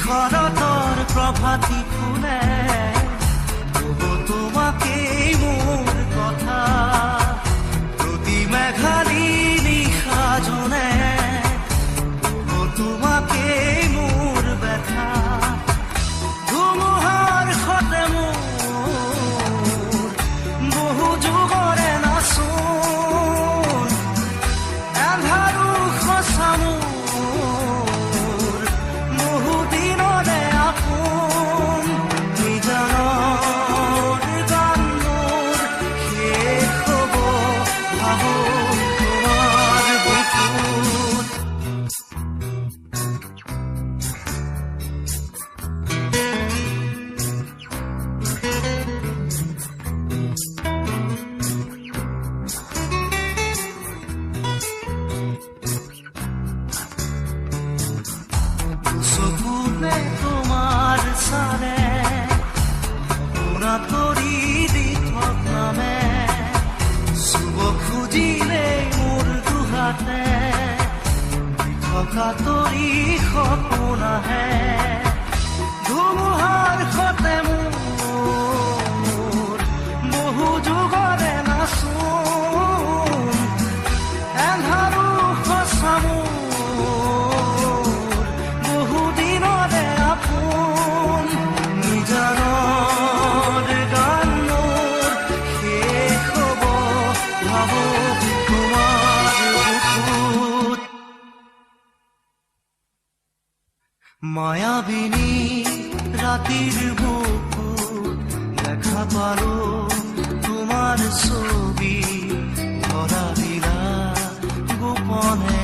শৰতৰ প্ৰভাতী ফুলে তোমাকেই মোৰ কথা প্ৰতি মেঘালী নিশা জনে তোমাকেই মোৰ ব্যথা ধুমুহাৰ সতে মোৰ বহু যুগৰে নাচোন এন্ধাৰো সঁচা মোৰ বহু দিনৰে আপোন নিজানৰ গান মোৰ শেষ হ'ব ভাবো তোমাৰ বুকুত চকুতে তোমাৰ চালে তৰি দি থকামে চুব খুজিলে মোৰ দুহাতে থকা তৰি সপোন আহে ধুমুহাৰ সতে মোৰ বহু যুগৰে নাচোন এন্ধাৰো সঁচা মোৰ বহু দিনৰে আপোন নিজানৰ গান মোৰ শেষ হ'ব ভাবো তোমাৰ বুকুত মায়াবিনী ৰাতিৰ বুকুত দেখা পালো তোমাৰ ছবি ধৰা দিলা গোপনে